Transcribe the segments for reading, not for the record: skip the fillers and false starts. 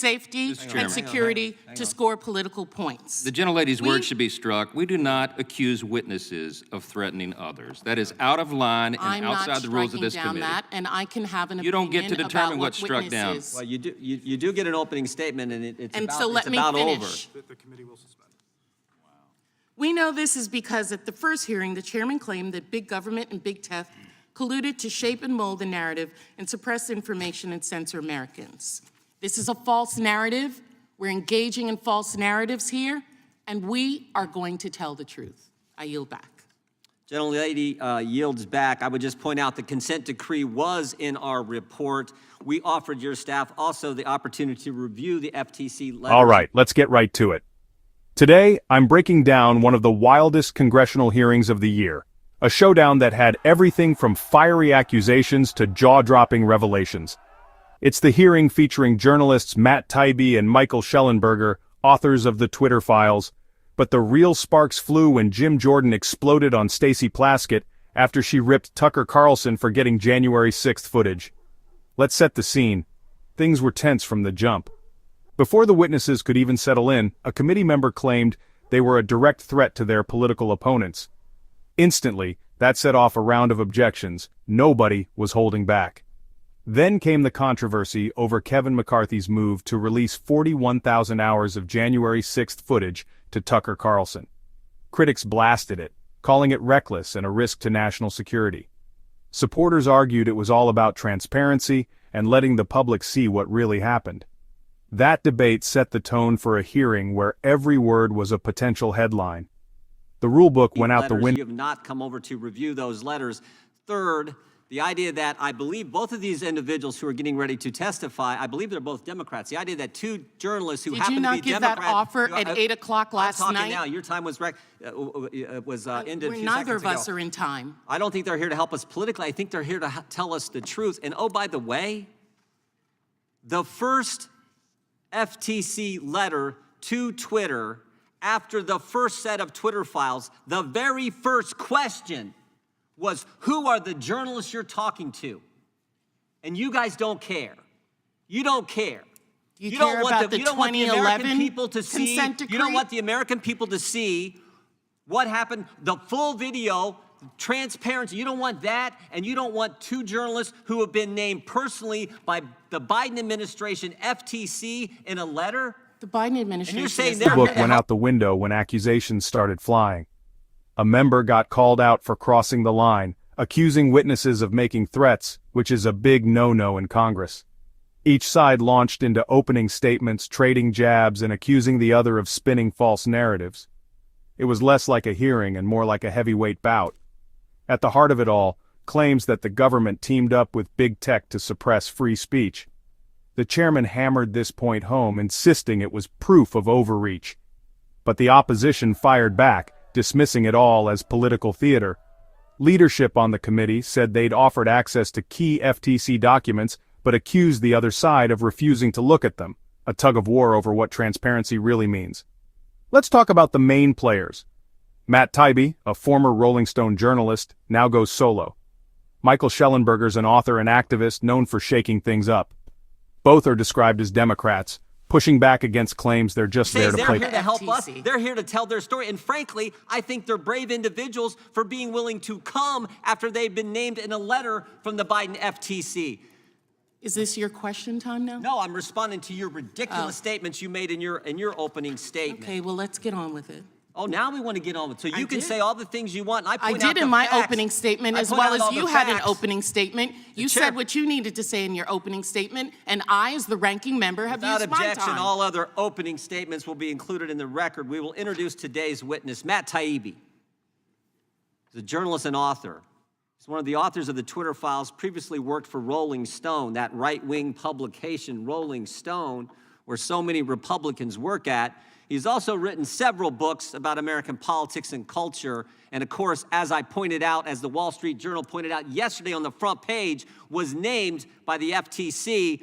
safety and security to score political points. The gentlelady's words should be struck. We do not accuse witnesses of threatening others. That is out of line and outside the rules of this committee. That, and I can have an opinion. You don't get to determine what's struck down. Well, you do get an opening statement, and it's about over. The committee will suspend. We know this is because at the first hearing, the chairman claimed that big government and big tech colluded to shape and mold the narrative and suppress information and censor Americans. This is a false narrative. We're engaging in false narratives here, and we are going to tell the truth. I yield back. Gentlelady yields back. I would just point out the consent decree was in our report. We offered your staff also the opportunity to review the FTC letter. All right, let's get right to it. Today, I'm breaking down one of the wildest congressional hearings of the year, a showdown that had everything from fiery accusations to jaw-dropping revelations. It's the hearing featuring journalists Matt Taibbi and Michael Shellenberger, authors of the Twitter files, but the real sparks flew when Jim Jordan exploded on Stacey Plaskett after she ripped Tucker Carlson for getting January 6th footage. Let's set the scene. Things were tense from the jump. Before the witnesses could even settle in, a committee member claimed they were a direct threat to their political opponents. Instantly, that set off a round of objections. Nobody was holding back. Then came the controversy over Kevin McCarthy's move to release 41,000 hours of January 6th footage to Tucker Carlson. Critics blasted it, calling it reckless and a risk to national security. Supporters argued it was all about transparency and letting the public see what really happened. That debate set the tone for a hearing where every word was a potential headline. The rulebook went out the window. You have not come over to review those letters. Third, the idea that I believe both of these individuals who are getting ready to testify, I believe they're both Democrats. The idea that two journalists who happen to be Democrats— Did you not give that offer at 8 o'clock last night? I'm talking now. Your time was ended. Neither of us are in time. I don't think they're here to help us politically. I think they're here to tell us the truth. And oh, by the way, the first FTC letter to Twitter after the first set of Twitter files, the very first question was, who are the journalists you're talking to? And you guys don't care. You don't care. You don't want the 2011 people to see. consent decree? You don't want the American people to see what happened, the full video, transparency. You don't want that, and you don't want two journalists who have been named personally by the Biden administration, FTC, in a letter. The Biden administration. And you're saying The book went out the window when accusations started flying. A member got called out for crossing the line, accusing witnesses of making threats, which is a big no-no in Congress. Each side launched into opening statements, trading jabs, and accusing the other of spinning false narratives. It was less like a hearing and more like a heavyweight bout. At the heart of it all, claims that the government teamed up with big tech to suppress free speech. The chairman hammered this point home, insisting it was proof of overreach. But the opposition fired back, dismissing it all as political theater. Leadership on the committee said they'd offered access to key FTC documents, but accused the other side of refusing to look at them, a tug-of-war over what transparency really means. Let's talk about the main players. Matt Taibbi, a former Rolling Stone journalist, now goes solo. Michael Shellenberger's an author and activist known for shaking things up. Both are described as Democrats, pushing back against claims they're just there to play. They're here to help us. They're here to tell their story. And frankly, I think they're brave individuals for being willing to come after they've been named in a letter from the Biden FTC. Is this your question time now? No, I'm responding to your ridiculous statements you made in your opening statement. Okay, well, let's get on with it. Oh, now we want to get on with it. So you can say all the things you want, and I point out the I did in my facts. opening statement, I as point well out as all you the had an facts. opening statement. You said what you needed to say in your opening statement, and I, as the ranking member, have used my time. Without objection, all other opening statements will be included in the record. We will introduce today's witness, Matt Taibbi. He's a journalist and author. He's one of the authors of the Twitter files, previously worked for Rolling Stone, that right-wing publication, Rolling Stone, where so many Republicans work at. He's also written several books about American politics and culture. And of course, as I pointed out, as the Wall Street Journal pointed out yesterday on the front page, was named by the FTC.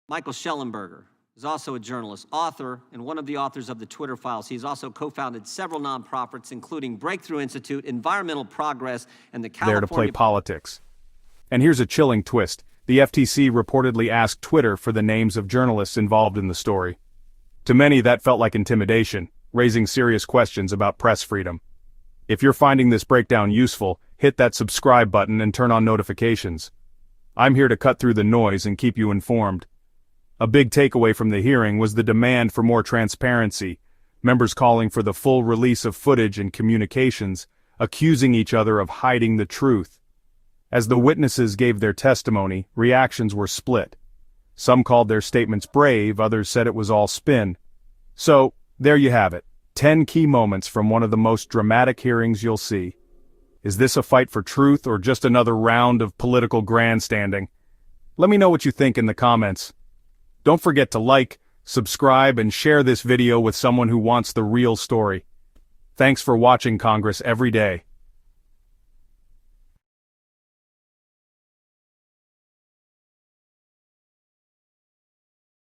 Michael Shellenberger is also a journalist, author, and one of the authors of the Twitter files. He's also co-founded several nonprofits, including Breakthrough Institute, Environmental Progress, and the California— There to play politics. And here's a chilling twist. The FTC reportedly asked Twitter for the names of journalists involved in the story. To many, that felt like intimidation, raising serious questions about press freedom. If you're finding this breakdown useful, hit that subscribe button and turn on notifications. I'm here to cut through the noise and keep you informed. A big takeaway from the hearing was the demand for more transparency, members calling for the full release of footage and communications, accusing each other of hiding the truth. As the witnesses gave their testimony, reactions were split. Some called their statements brave, others said it was all spin. So, there you have it. 10 key moments from one of the most dramatic hearings you'll see. Is this a fight for truth or just another round of political grandstanding? Let me know what you think in the comments. Don't forget to like, subscribe, and share this video with someone who wants the real story. Thanks for watching Congress every day.